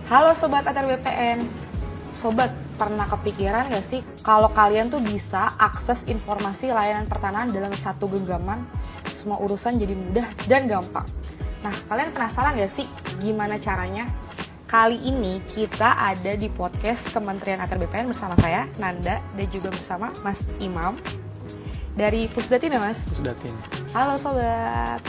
Halo Sobat ATR BPN. Sobat, pernah kepikiran gak sih kalau kalian tuh bisa akses informasi layanan pertanahan dalam satu genggaman? Semua urusan jadi mudah dan gampang. Nah, kalian penasaran gak sih gimana caranya? Kali ini kita ada di podcast Kementerian ATR BPN bersama saya, Nanda, dan juga bersama Mas Imam. Dari Pusdatin ya Mas? Pusdatin. Halo Sobat.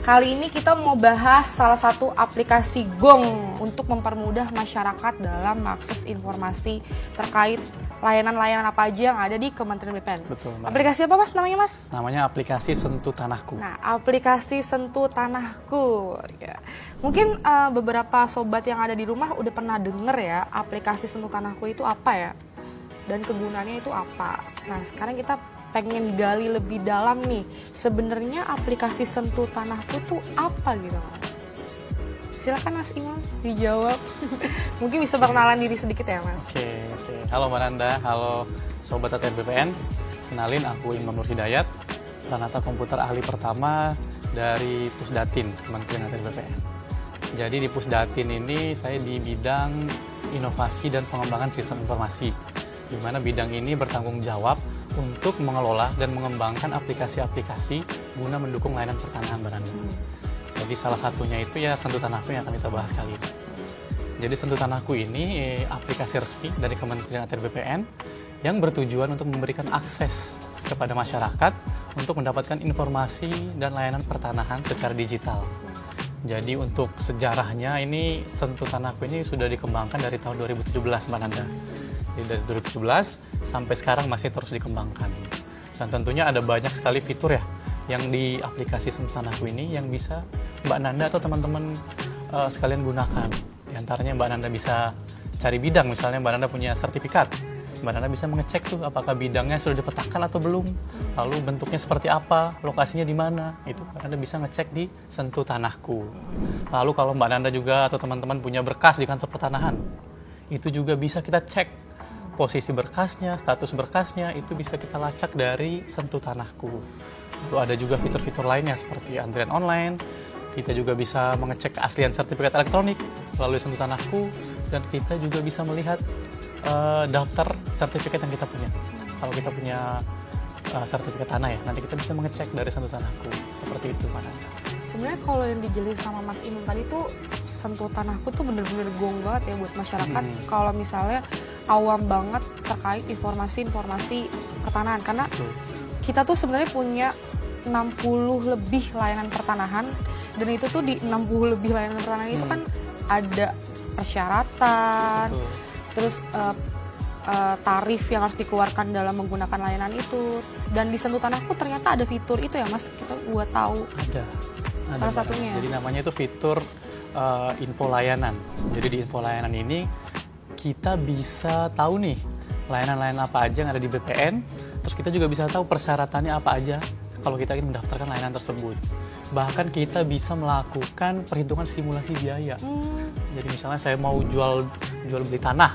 Kali ini kita mau bahas salah satu aplikasi Gong untuk mempermudah masyarakat dalam mengakses informasi terkait layanan-layanan apa aja yang ada di Kementerian BPN. Betul, Mbak. Aplikasi apa Mas namanya Mas? Namanya aplikasi Sentuh Tanahku. Nah, aplikasi Sentuh Tanahku. Ya. Mungkin beberapa sobat yang ada di rumah udah pernah denger ya aplikasi Sentuh Tanahku itu apa ya? Dan kegunaannya itu apa? Nah, sekarang kita pengen gali lebih dalam nih, sebenarnya aplikasi Sentuh Tanahku tuh apa gitu Mas? Silakan Mas Imam dijawab. Mungkin bisa perkenalan diri sedikit ya Mas. Oke. Halo Mbak Nanda, halo Sobat ATR BPN. Kenalin, aku Imam Nur Hidayat, Pranata Komputer Ahli Pertama dari Pusdatin, Kementerian ATR BPN. Jadi di Pusdatin ini saya di bidang inovasi dan pengembangan sistem informasi, di mana bidang ini bertanggung jawab untuk mengelola dan mengembangkan aplikasi-aplikasi guna mendukung layanan pertanahan Mbak Nanda. Jadi salah satunya itu ya Sentuh Tanahku yang akan kita bahas kali ini. Jadi Sentuh Tanahku ini aplikasi resmi dari Kementerian ATR BPN yang bertujuan untuk memberikan akses kepada masyarakat untuk mendapatkan informasi dan layanan pertanahan secara digital. Jadi untuk sejarahnya ini Sentuh Tanahku ini sudah dikembangkan dari tahun 2017 Mbak Nanda. Jadi dari 2017 sampai sekarang masih terus dikembangkan. Dan tentunya ada banyak sekali fitur ya yang di aplikasi Sentuh Tanahku ini yang bisa Mbak Nanda atau teman-teman sekalian gunakan. Di antaranya Mbak Nanda bisa cari bidang, misalnya Mbak Nanda punya sertifikat. Mbak Nanda bisa mengecek tuh apakah bidangnya sudah dipetakan atau belum, lalu bentuknya seperti apa, lokasinya di mana, itu Mbak Nanda bisa ngecek di Sentuh Tanahku. Lalu kalau Mbak Nanda juga atau teman-teman punya berkas di kantor pertanahan, itu juga bisa kita cek posisi berkasnya, status berkasnya, itu bisa kita lacak dari Sentuh Tanahku. Lalu ada juga fitur-fitur lainnya seperti antrian online, kita juga bisa mengecek keaslian sertifikat elektronik melalui Sentuh Tanahku, dan kita juga bisa melihat daftar sertifikat yang kita punya. Kalau kita punya sertifikat tanah ya, nanti kita bisa mengecek dari Sentuh Tanahku. Seperti itu, Mbak Nanda. Sebenarnya kalau yang dijelasin sama Mas Imam tadi tuh Sentuh Tanahku tuh bener-bener gong banget ya buat masyarakat. Kalau misalnya awam banget terkait informasi-informasi pertanahan, karena kita tuh sebenarnya punya 60 lebih layanan pertanahan, dan itu tuh di 60 lebih layanan pertanahan itu kan ada persyaratan, terus tarif yang harus dikeluarkan dalam menggunakan layanan itu. Dan di Sentuh Tanahku ternyata ada fitur itu ya Mas, kita buat tahu. Ada salah satunya. Jadi namanya itu fitur info layanan. Jadi di info layanan ini kita bisa tahu nih layanan-layanan apa aja yang ada di BPN, terus kita juga bisa tahu persyaratannya apa aja kalau kita ingin mendaftarkan layanan tersebut. Bahkan kita bisa melakukan perhitungan simulasi biaya. Jadi misalnya saya mau jual beli tanah,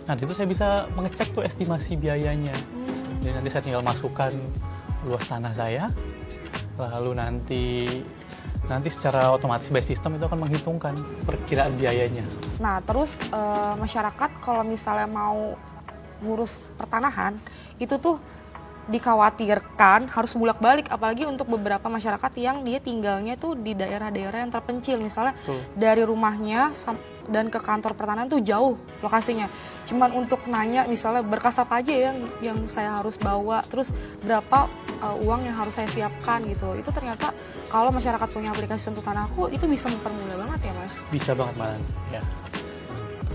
nah itu saya bisa mengecek tuh estimasi biayanya. Jadi nanti saya tinggal masukkan luas tanah saya, lalu nanti secara otomatis by system itu akan menghitungkan perkiraan biayanya. Nah, terus masyarakat kalau misalnya mau ngurus pertanahan, itu tuh dikhawatirkan harus bolak-balik, apalagi untuk beberapa masyarakat yang dia tinggalnya tuh di daerah-daerah yang terpencil. Misalnya dari rumahnya dan ke kantor pertanahan tuh jauh lokasinya. Cuman untuk nanya misalnya berkas apa aja yang saya harus bawa, terus berapa uang yang harus saya siapkan gitu. Itu ternyata kalau masyarakat punya aplikasi Sentuh Tanahku itu bisa mempermudah banget ya Mas? Bisa banget Mbak Nanda, ya.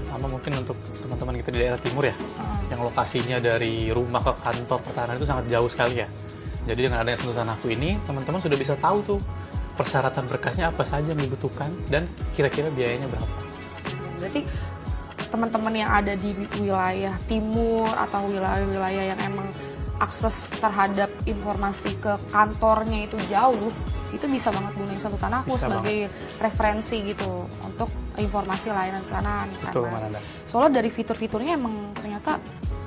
Sama mungkin untuk teman-teman kita di daerah timur ya, yang lokasinya dari rumah ke kantor pertanahan itu sangat jauh sekali ya. Jadi dengan adanya Sentuh Tanahku ini, teman-teman sudah bisa tahu tuh persyaratan berkasnya apa saja yang dibutuhkan dan kira-kira biayanya berapa. Berarti teman-teman yang ada di wilayah timur atau wilayah-wilayah yang emang akses terhadap informasi ke kantornya itu jauh, itu bisa banget gunain Sentuh Tanahku sebagai referensi gitu untuk informasi layanan pertanahan kan Mas. Soalnya dari fitur-fiturnya emang ternyata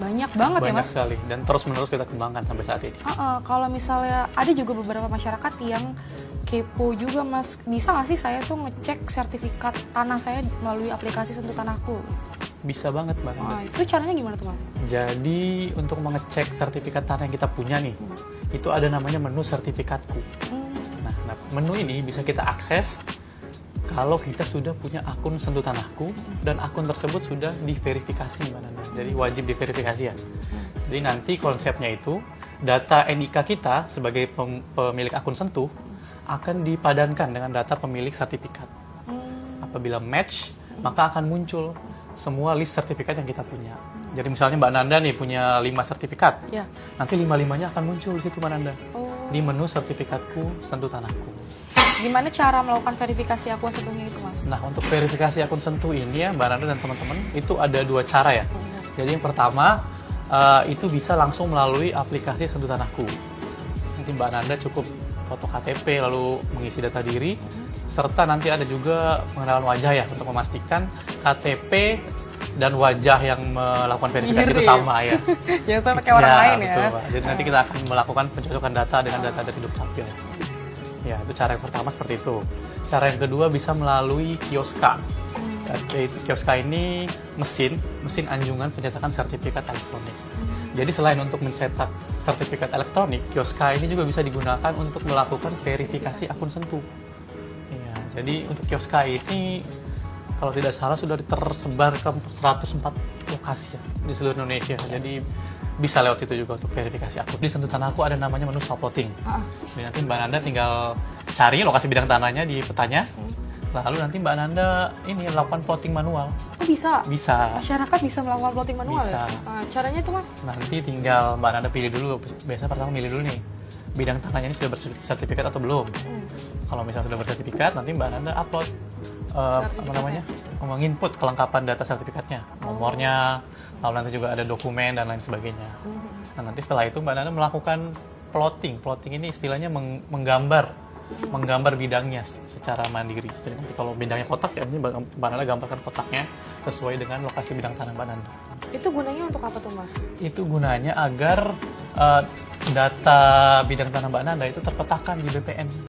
Banyak banget ya Banyak Mas. sekali dan terus-menerus kita kembangkan sampai saat ini. Kalau misalnya ada juga beberapa masyarakat yang kepo juga Mas, bisa nggak sih saya tuh ngecek sertifikat tanah saya melalui aplikasi Sentuh Tanahku? Bisa banget Mbak. Nah, itu caranya gimana tuh Mas? Jadi untuk mengecek sertifikat tanah yang kita punya nih, itu ada namanya menu sertifikatku. Nah, menu ini bisa kita akses kalau kita sudah punya akun Sentuh Tanahku dan akun tersebut sudah diverifikasi Mbak Nanda. Jadi wajib diverifikasi ya. Jadi nanti konsepnya itu data NIK kita sebagai pemilik akun Sentuh akan dipadankan dengan data pemilik sertifikat. Apabila match, maka akan muncul semua list sertifikat yang kita punya. Jadi misalnya Mbak Nanda nih punya 5 sertifikat. Ya. Nanti 5-5-nya akan muncul di situ Mbak Nanda. Oh. Di menu sertifikatku Sentuh Tanahku. Gimana cara melakukan verifikasi akun Sentuhnya itu Mas? Nah, untuk verifikasi akun Sentuh ini ya Mbak Nanda dan teman-teman, itu ada 2 cara ya. Jadi yang pertama, itu bisa langsung melalui aplikasi Sentuh Tanahku. Nanti Mbak Nanda cukup foto KTP lalu mengisi data diri, serta nanti ada juga pengenalan wajah ya untuk memastikan KTP dan wajah yang melakukan verifikasi itu sama ya. Ya sama kayak orang lain ya. Betul, Mbak. Jadi nanti kita akan melakukan pencocokan data dengan data dari Dukcapil. Ya, itu cara yang pertama seperti itu. Cara yang kedua bisa melalui Kioska. Kioska ini mesin anjungan pencetakan sertifikat elektronik. Jadi selain untuk mencetak sertifikat elektronik, Kioska ini juga bisa digunakan untuk melakukan verifikasi akun Sentuh. Ya, jadi untuk Kioska ini kalau tidak salah sudah tersebar ke 104 lokasi ya, di seluruh Indonesia. Jadi bisa lewat itu juga untuk verifikasi akun. Di Sentuh Tanahku ada namanya menu swap plotting. Jadi nanti Mbak Nanda tinggal cari lokasi bidang tanahnya di petanya. Lalu nanti Mbak Nanda ini lakukan plotting manual. Oh bisa? Bisa. Masyarakat bisa melakukan plotting manual Bisa. ya? Caranya itu Mas? Nanti tinggal Mbak Nanda pilih dulu. Biasa pertama milih dulu nih, bidang tanahnya ini sudah bersertifikat atau belum. Kalau misalnya sudah bersertifikat, nanti Mbak Nanda upload menginput kelengkapan data sertifikatnya, nomornya, lalu nanti juga ada dokumen dan lain sebagainya. Nah, nanti setelah itu Mbak Nanda melakukan plotting. Plotting ini istilahnya menggambar bidangnya secara mandiri. Jadi nanti kalau bidangnya kotak ya, ini Mbak Nanda gambarkan kotaknya sesuai dengan lokasi bidang tanah Mbak Nanda. Itu gunanya untuk apa tuh Mas? Itu gunanya agar data bidang tanah Mbak Nanda itu terpetakan di BPN.